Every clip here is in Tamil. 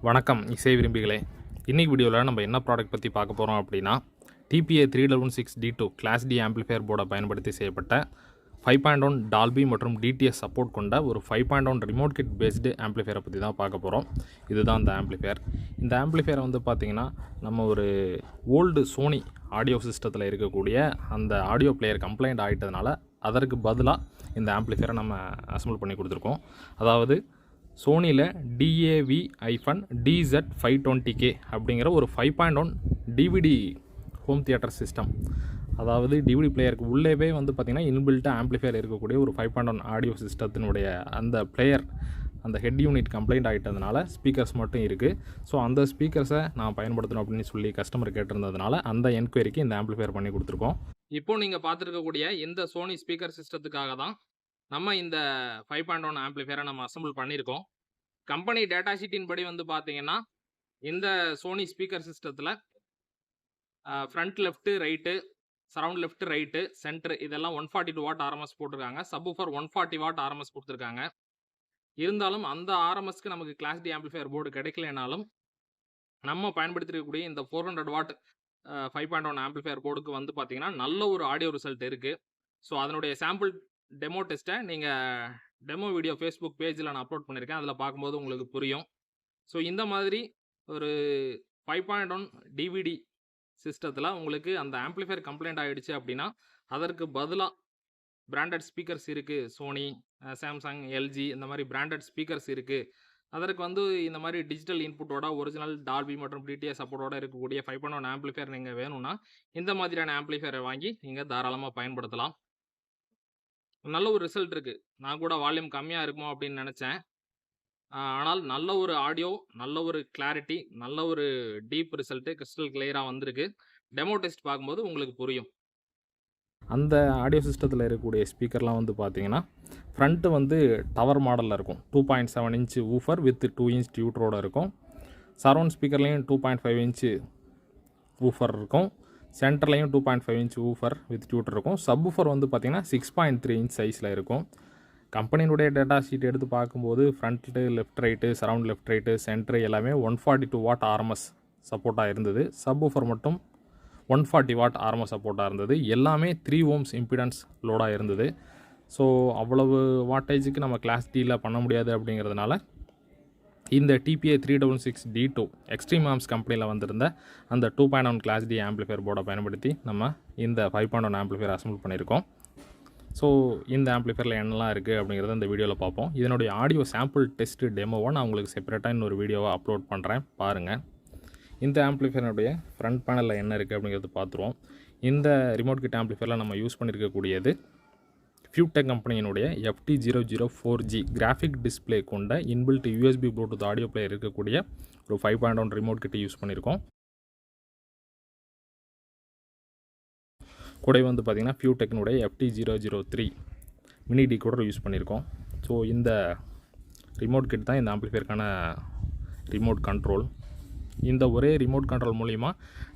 வணக்கம் இசை விரும்பிகளே. இன்னைக்கு வீடியோவில் நம்ம என்ன ப்ராடக்ட் பற்றி பார்க்க போகிறோம் அப்படின்னா TPA3116D2 Class-D Amplifier போர்டை பயன்படுத்தி செய்யப்பட்ட 5.1 Dolby மற்றும் DTS Support கொண்ட ஒரு 5.1 ரிமோட் கிட் பேஸ்டு ஆம்ப்ளிஃபையரை பற்றி தான் பார்க்க போகிறோம். இதுதான் இந்த ஆம்ப்ளிஃபையர். இந்த ஆம்ப்ளிஃபையரை வந்து பார்த்திங்கன்னா நம்ம ஒரு ஓல்டு சோனி ஆடியோ சிஸ்டத்தில் இருக்கக்கூடிய அந்த ஆடியோ பிளேயர் கம்ப்ளைண்ட் ஆகிட்டதுனால அதற்கு பதிலாக இந்த ஆம்ப்ளிஃபையரை நம்ம அசம்பிள் பண்ணி கொடுத்துருக்கோம். அதாவது சோனியில் DAV-DZ520K அப்படிங்கிற ஒரு 5.1 DVD ஹோம் தியேட்டர் சிஸ்டம், அதாவது டிவிடி பிளேயருக்கு உள்ளேவே வந்து பார்த்திங்கன்னா இன்பில்ட்டாக ஆம்ப்ளிஃபையர் இருக்கக்கூடிய ஒரு 5.1 ஆடியோ சிஸ்டத்தினுடைய அந்த பிளேயர் அந்த ஹெட் யூனிட் கம்ப்ளைண்ட் ஆகிட்டதுனால ஸ்பீக்கர்ஸ் மட்டும் இருக்குது. ஸோ அந்த ஸ்பீக்கர்ஸை நான் பயன்படுத்தணும் அப்படின்னு சொல்லி கஸ்டமர் கேட்டிருந்ததுனால அந்த என்கொயரிக்கு இந்த ஆம்ப்ளிஃபையர் பண்ணி கொடுத்துருக்கோம். இப்போது நீங்கள் பார்த்துருக்கக்கூடிய இந்த சோனி ஸ்பீக்கர் சிஸ்டத்துக்காக தான் நம்ம இந்த 5.1 ஆம்ப்ளிஃபையரை நம்ம அசம்பிள் பண்ணியிருக்கோம். கம்பெனி டேட்டா ஷீட்டின் படி வந்து பார்த்தீங்கன்னா இந்த சோனி ஸ்பீக்கர் சிஸ்டத்தில் front left right, surround left right, centre இதெல்லாம் 142 வாட் ஆர்எம்எஸ் போட்டிருக்காங்க. சப்வூஃபர் 140 வாட் ஆர்எம்எஸ் கொடுத்துருக்காங்க. இருந்தாலும் அந்த ஆர்எம்எஸ்க்கு நமக்கு கிளாஸ் டி ஆம்ப்ளிஃபையர் போர்டு கிடைக்கலனாலும் நம்ம பயன்படுத்திருக்கக்கூடிய இந்த 400 வாட் 5.1 ஆம்ப்ளிஃபையர் போர்டுக்கு வந்து பார்த்தீங்கன்னா நல்ல ஒரு ஆடியோ ரிசல்ட் இருக்குது. ஸோ அதனுடைய சாம்பிள் டெமோ டெஸ்ட்டை நீங்கள் டெமோ வீடியோ ஃபேஸ்புக் பேஜில் நான் அப்லோட் பண்ணியிருக்கேன். அதில் பார்க்கும்போது உங்களுக்கு புரியும். ஸோ இந்த மாதிரி ஒரு 5.1 DVD சிஸ்டத்தில் உங்களுக்கு அந்த ஆம்ப்ளிஃபையர் கம்ப்ளைண்ட் ஆகிடுச்சு அப்படின்னா அதற்கு பதிலாக பிராண்டட் ஸ்பீக்கர்ஸ் இருக்குது. சோனி, சாம்சங், எல்ஜி இந்த மாதிரி பிராண்டட் ஸ்பீக்கர்ஸ் இருக்குது. அதற்கு வந்து இந்த மாதிரி டிஜிட்டல் இன்புட்டோட ஒரிஜினல் டால்பி மற்றும் டிடிஎஸ் சப்போர்ட்டோட இருக்கக்கூடிய 5.1 ஆம்ப்ளிஃபையர் நீங்கள் வேணும்னா இந்த மாதிரியான ஆம்ப்ளிஃபையரை வாங்கி நீங்கள் தாராளமாக பயன்படுத்தலாம். நல்ல ஒரு ரிசல்ட் இருக்குது. நான் கூட வால்யூம் கம்மியாக இருக்குமோ அப்படின்னு நினச்சேன். ஆனால் நல்ல ஒரு ஆடியோ, நல்ல ஒரு கிளாரிட்டி, நல்ல ஒரு டீப் ரிசல்ட்டு, கிறிஸ்டல் கிளியராக வந்திருக்கு. டெமோ டெஸ்ட் பார்க்கும்போது உங்களுக்கு புரியும். அந்த ஆடியோ சிஸ்டத்தில் இருக்கக்கூடிய ஸ்பீக்கர்லாம் வந்து பார்த்தீங்கன்னா ஃப்ரண்ட்டு வந்து டவர் மாடலில் இருக்கும். 2.7 இன்ச் ஊஃபர் வித் 2 இன்ச் டியூட்டரோடு இருக்கும். சரவுண்ட் ஸ்பீக்கர்லேயும் 2.5 இன்ச் ஊஃபர் இருக்கும். சென்டர்லையும் 2.5 இன்ச் ஊஃபர் வித் டியூட்டர் இருக்கும். சப்வூஃபர் வந்து பார்த்திங்கன்னா 6.3 இன்ச் சைஸில் இருக்கும். கம்பெனியினுடைய டேட்டா ஷீட் எடுத்து பார்க்கும்போது front left right, surround left right, centre எல்லாமே 142 வாட் ஆர்எம்எஸ் சப்போர்ட்டாக இருந்தது. சப்வூஃபர் மட்டும் 140 வாட் ஆர்எம்எஸ் சப்போர்ட்டாக இருந்தது. எல்லாமே 3 ohms இம்பிடன்ஸ் லோடாக இருந்தது. ஸோ அவ்வளவு வாட்டேஜுக்கு நம்ம கிளாஸ் டியில் பண்ண முடியாது அப்படிங்கிறதுனால இந்த TPA3116D2 எக்ஸ்ட்ரீம் ஆம்ஸ் கம்பெனியில் வந்திருந்த அந்த 2.1 கிளாஸ் டி ஆம்ப்ளிஃபையர் போர்டை பயன்படுத்தி நம்ம இந்த 5.1 ஆம்ப்ளிஃபையர் அசம்பிள் பண்ணியிருக்கோம். ஸோ இந்த ஆம்ப்ளிஃபையரில் என்னெல்லாம் இருக்குது அப்படிங்கிறத இந்த வீடியோவில் பார்ப்போம். இதனுடைய ஆடியோ சாம்பிள் டெஸ்ட்டு டெமோவை நான் உங்களுக்கு செப்பரேட்டாக இன்னொரு வீடியோவை அப்லோட் பண்ணுறேன், பாருங்கள். இந்த ஆம்ப்ளிஃபையருடைய ஃப்ரண்ட் பேனலில் என்ன இருக்குது அப்படிங்கிறது பார்த்துருவோம். இந்த ரிமோட் கிட் ஆம்ப்ளிஃபையரில் நம்ம யூஸ் பண்ணியிருக்கக்கூடியது FU Tech கம்பெனியினுடைய FT004G கிராஃபிக் டிஸ்பிளே கொண்ட inbuilt USB Bluetooth audio player இருக்கக்கூடிய ஒரு 5.1 ரிமோட் கிட் யூஸ் பண்ணியிருக்கோம். கூட வந்து பார்த்திங்கன்னா FU Techனுடைய FT003 mini decoder use பண்ணியிருக்கோம். ஸோ இந்த ரிமோட் கிட் தான் இந்த ஆம்ப்ளிஃபையருக்கான ரிமோட் கண்ட்ரோல். இந்த ஒரே ரிமோட் கண்ட்ரோல் மூலிமா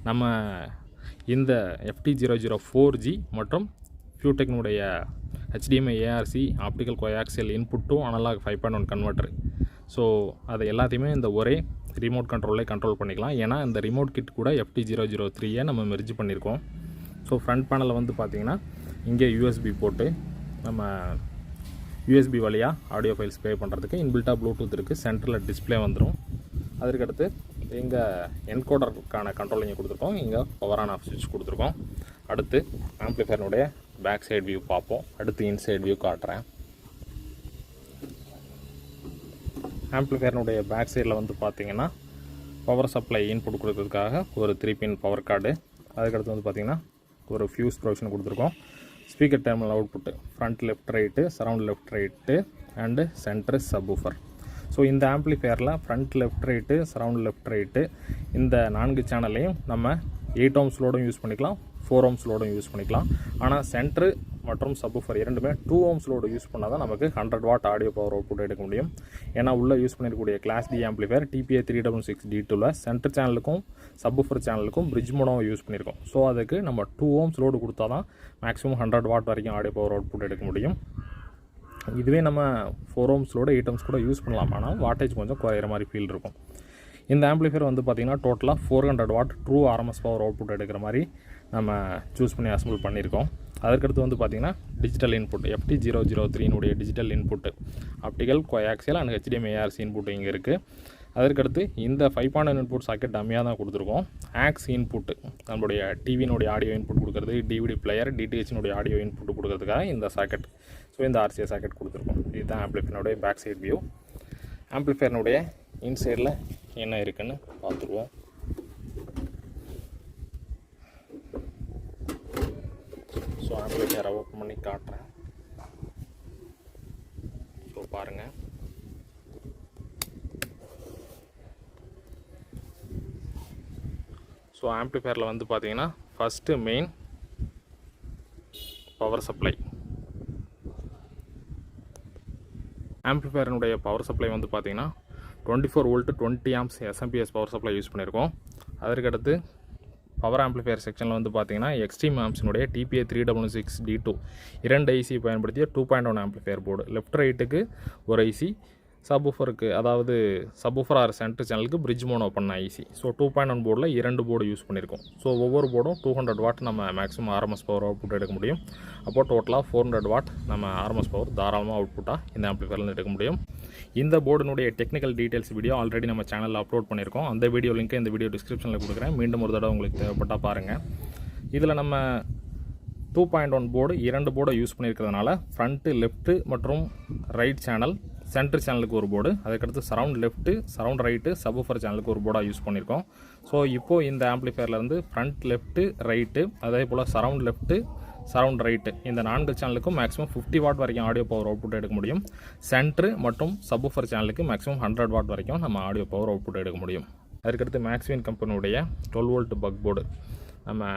நம்ம இந்த FT004G மற்றும் FU Techனுடைய HDMI ARC Optical Coaxial Input to Analog 5.1 converter, so அதை எல்லாத்தையுமே இந்த ஒரே ரிமோட் கண்ட்ரோலே கண்ட்ரோல் பண்ணிக்கலாம். ஏன்னா இந்த ரிமோட் கிட் கூட FT003 நம்ம மெர்ஜ் பண்ணியிருக்கோம். ஸோ ஃப்ரண்ட் பேனலில் வந்து பார்த்திங்கன்னா இங்கே USB போட்டு நம்ம USB வழியாக ஆடியோ ஃபைல்ஸ் ப்ளே பண்ணுறதுக்கு இன்பில்ட்டாக ப்ளூடூத் இருக்குது. சென்டரில் டிஸ்பிளே வந்துடும். அதற்கடுத்து இங்கே என்கோடருக்கான கண்ட்ரோல் இங்கே கொடுத்துருக்கோம். இங்கே பவர் ஆன் ஆஃப் சுவிட்ச் கொடுத்துருக்கோம். அடுத்து ஆம்ப்ளிஃபையருடைய பேக் சைடு வியூ பார்ப்போம். அடுத்து இன்சைடு வியூ காட்டுறேன். ஆம்ப்ளிஃபையருடைய பேக் சைடில் வந்து பார்த்திங்கன்னா பவர் சப்ளை இன்புட் கொடுக்கறதுக்காக ஒரு 3 பின் பவர் கார்டு, அதுக்கடுத்து வந்து பார்த்திங்கன்னா ஒரு ஃபியூஸ் ப்ரொவிஷன் கொடுத்துருக்கோம். Speaker terminal output, front left right, surround left right and centre subwoofer. So இந்த ஆம்ப்ளிஃபையரில் front left right, surround left right இந்த 4 சேனல்லையும் நம்ம 8 ohms லோடும் யூஸ் பண்ணிக்கலாம், 4 ohms லோடும் யூஸ் பண்ணிக்கலாம். ஆனால் சென்ட்ரு மற்றும் சப்வூஃபர் இரண்டுமே 2 ohms லோடு யூஸ் பண்ணால் தான் நமக்கு 100 வாட் ஆடியோ பவர் அவுட்புட் எடுக்க முடியும். ஏன்னா உள்ளே யூஸ் பண்ணியிருக்கக்கூடிய கிளாஸ் டி ஆம்ப்ளிஃபையர் TPA3116D2வில் சென்டர் சேனலுக்கும் சப்வூஃபர் சேனலுக்கும் பிரிட்ஜ் மோடம் யூஸ் பண்ணியிருக்கோம். ஸோ அதுக்கு நம்ம 2 ohms லோடு கொடுத்தா தான் மேக்ஸிமம் 100 வாட் வரைக்கும் ஆடியோ பவர் அவுட்புட் எடுக்க முடியும். இதுவே நம்ம 4 ohms லோட 8 ohms கூட யூஸ் பண்ணலாம். ஆனால் வாட்டேஜ் கொஞ்சம் குறையிற மாதிரி ஃபீல் இருக்கும். இந்த ஆம்பிளிஃபையர் வந்து பார்த்திங்கன்னா டோட்டலாக 400 what true RMS power output எடுக்கிற மாதிரி நம்ம சூஸ் பண்ணி அசம்பிள் பண்ணியிருக்கோம். அதற்கடுத்து வந்து பார்த்திங்கன்னா digital input FT003 digital input optical coaxial and HDMI ARC input இங்கே இருக்குது. அதற்கடுத்து இந்த 5.1 இன்புட் சாக்கெட் டம்மியாக தான் கொடுத்துருக்கோம். ஆக்ஸ் இன்புட்டு நம்மளுடைய டிவியினுடைய ஆடியோ இன்புட் கொடுக்குறது, டிவிடி பிளேயர் டிடிஹெச்சினுடைய ஆடியோ இன்புட் கொடுக்குறதுக்காக இந்த சாக்கெட், ஸோ இந்த RCA சாக்கெட் கொடுத்துருக்கோம். இதுதான் ஆம்பிளிஃபையனுடைய பேக் சைட் வியூ. ஆம்பிளிஃபையனுடைய இன்சைடில் என்ன இருக்குன்னு பார்த்துருவோம். ஸோ ஆம்பிளிஃபையரை ஓப்பன் பண்ணி காட்டுறேன். ஸோ பாருங்கள், ஸோ ஆம்பிளிஃபையரில் வந்து பார்த்தீங்கன்னா ஃபஸ்ட்டு மெயின் பவர் சப்ளை. ஆம்பிளிஃபையரினுடைய பவர் சப்ளை வந்து பார்த்தீங்கன்னா 24 volt 20 amps SMPS power supply use பண்ணியிருக்கோம். அதற்கடுத்து பவர் ஆம்பிளிஃபையர் செக்ஷனில் வந்து பார்த்தீங்கன்னா எக்ஸ்ட்ரீம் ஆம்ஸினுடைய TPA3116D2 2 IC பயன்படுத்திய 2.1 ஆம்பிளிஃபையர் போர்டு. லெஃப்ட் ரைட்டுக்கு ஒரு IC, சப்வூஃபருக்கு அதாவது சப்வூஃபர் ஆர் சென்டர் சேனலுக்கு பிரிட்ஜ் மோனோ பண்ண IC. ஸோ 2.1 போர்டில் 2 போர்டு யூஸ் பண்ணியிருக்கோம். ஸோ ஒவ்வொரு போர்டும் 200 வாட் நம்ம மேக்ஸிமம் ஆர்எம்எஸ் பவர் அவுட்புட் எடுக்க முடியும். அப்போது டோட்டலாக 400 வாட் நம்ம ஆர்எம்எஸ் பவர் தாராளமாக அவுட்புட்டாக இந்த ஆம்பிளிஃபையர்லேருந்து எடுக்க முடியும். இந்த போர்டினுடைய டெக்னிக்கல் டீட்டெயில்ஸ் வீடியோ ஆல்ரெடி நம்ம சேனலில் அப்லோட் பண்ணியிருக்கோம். அந்த வீடியோ லிங்க்கை இந்த வீடியோ டிஸ்கிரிப்ஷனில் கொடுக்குறேன். மீண்டும் ஒரு தடவை உங்களுக்கு தேவைப்பட்டால் பாருங்கள். இதில் நம்ம 2.1 போர்டு 2 போர்டை யூஸ் பண்ணியிருக்கிறதுனால ஃப்ரண்ட்டு லெஃப்ட்டு மற்றும் ரைட் சேனல், சென்டர் சேனலுக்கு ஒரு போர்டு, அதுக்கடுத்து surround left surround right subwoofer சேனலுக்கு ஒரு போர்டாக யூஸ் பண்ணியிருக்கோம். ஸோ இப்போது இந்த ஆம்பிளிஃபையர்லேருந்து ஃப்ரண்ட் லெஃப்ட்டு ரைட்டு அதே போல் சரவுண்ட் லெஃப்ட்டு சரவுண்ட் ரைட்டு இந்த 4 சேனலுக்கும் மேக்ஸிமம் 50 வாட் வரைக்கும் ஆடியோ பவர் அவுட்புட் எடுக்க முடியும். சென்ட்ரு மற்றும் சப்வூஃபர் சேனலுக்கு மேக்ஸிமம் 100 வாட் வரைக்கும் நம்ம ஆடியோ பவர் அவுட்புட் எடுக்க முடியும். அதுக்கடுத்து மேக்ஸ்வின் கம்பெனியுடைய 12 வோல்ட் பக் போர்டு நம்ம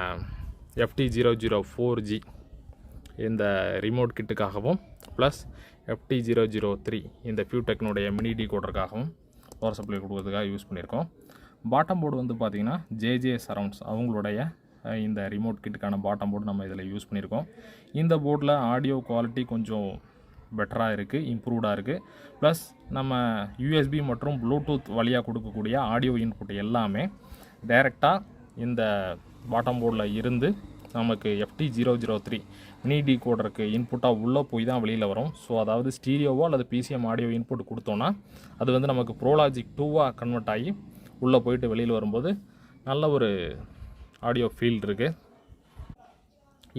FT004G இந்த ரிமோட் கிட்டுக்காகவும் ப்ளஸ் FT003 இந்த FU டெக்னுடைய மினி டிகோடருக்காகவும் பவர் சப்ளை கொடுக்கறதுக்காக யூஸ் பண்ணியிருக்கோம். பாட்டம் போர்டு வந்து பார்த்திங்கன்னா JJ சரவுண்ட்ஸ் அவங்களுடைய இந்த ரிமோட் கிட்டுக்கான பாட்டம் போர்டு நம்ம இதில் யூஸ் பண்ணியிருக்கோம். இந்த போர்டில் ஆடியோ குவாலிட்டி கொஞ்சம் பெட்டராக இருக்குது, இம்ப்ரூவ்டாக இருக்குது. ப்ளஸ் நம்ம USB மற்றும் ப்ளூடூத் வழியாக கொடுக்கக்கூடிய ஆடியோ இன்புட் எல்லாமே டைரெக்டாக இந்த பாட்டம் போர்டில் இருந்து நமக்கு FT003 மினி டிகோடருக்கு இன்புட்டாக உள்ளே போய் தான் வெளியில் வரும். ஸோ அதாவது ஸ்டீரியோவோ அல்லது PCM ஆடியோ இன்புட் கொடுத்தோன்னா அது வந்து நமக்கு prologic-II கன்வெர்ட் ஆகி உள்ளே போயிட்டு வெளியில் வரும்போது நல்ல ஒரு ஆடியோ ஃபீல் இருக்குது.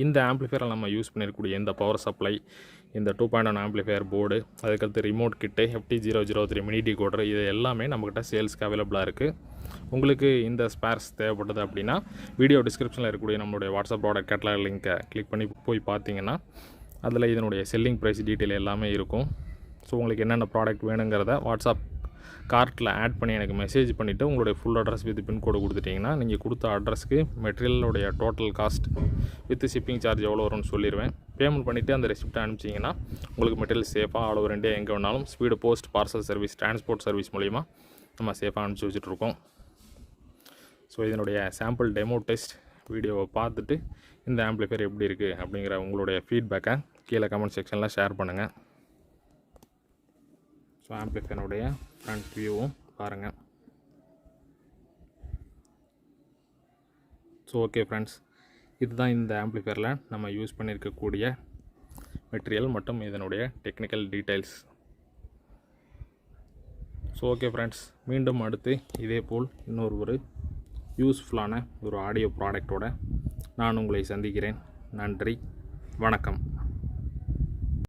இந்த ஆம்பிளிஃபையரில் நம்ம யூஸ் பண்ணியிருக்கக்கூடிய இந்த பவர் சப்ளை, இந்த 2.1 ஆம்பிளிஃபையர் போர்டு, அதுக்கடுத்து remote kit, FT003 mini decoder, இது எல்லாமே நம்மக்கிட்ட சேல்ஸ்க்கு அவைலபிளாக இருக்குது. உங்களுக்கு இந்த ஸ்பேர்ஸ் தேவைப்பட்டது அப்படின்னா வீடியோ டிஸ்கிரிப்ஷனில் இருக்கக்கூடிய நம்மளுடைய வாட்ஸ்அப் ப்ராடக்ட் கேட்டலாக் லிங்க்கை கிளிக் பண்ணி போய் பார்த்தீங்கன்னா அதில் இதனுடைய செல்லிங் ப்ரைஸ் டீட்டெயில் எல்லாமே இருக்கும். ஸோ உங்களுக்கு என்னென்ன ப்ராடக்ட் வேணுங்கிறத வாட்ஸ்அப் கார்ட்டில் ஆட் பண்ணி எனக்கு மெசேஜ் பண்ணிவிட்டு உங்களுடைய ஃபுல் அட்ரஸ் வித் பின்கோடு கொடுத்துட்டிங்கன்னா நீங்கள் கொடுத்த அட்ரஸ்க்கு மெட்டீரியலுடைய total cost with shipping charge எவ்வளோ வரும்னு சொல்லிடுவேன். பேமெண்ட் பண்ணிவிட்டு அந்த ரெசிப்ட்டை அனுப்பிச்சிங்கன்னா உங்களுக்கு மெட்டீரியல் சேஃபாக ஆல் ஓவர் இந்தியா எங்கே வேணாலும் speed post parcel service transport service மூலிமா நம்ம சேஃபாக அனுப்பிச்சி வச்சுட்ருக்கோம். ஸோ இதனுடைய சாம்பிள் டெமோ டெஸ்ட் வீடியோவை பார்த்துட்டு இந்த ஆம்பிளிஃபையர் எப்படி இருக்குது அப்படிங்கிற உங்களுடைய ஃபீட்பேக்கை கீழே கமெண்ட் செக்ஷனில் ஷேர் பண்ணுங்கள். ஸோ ஆம்பிளிஃபையருடைய ஃப்ரண்ட் வியூவும் பாருங்கள். ஸோ ஓகே ஃப்ரெண்ட்ஸ், இதுதான் இந்த ஆம்பிளிஃபையரில் நம்ம யூஸ் பண்ணியிருக்கக்கூடிய மெட்டீரியல் மற்றும் இதனுடைய technical details. So okay friends, மீண்டும் அடுத்து இதே போல் இன்னொரு யூஸ்ஃபுல்லான ஒரு ஆடியோ ப்ராடக்டோட நான் உங்களை சந்திக்கிறேன். நன்றி, வணக்கம்.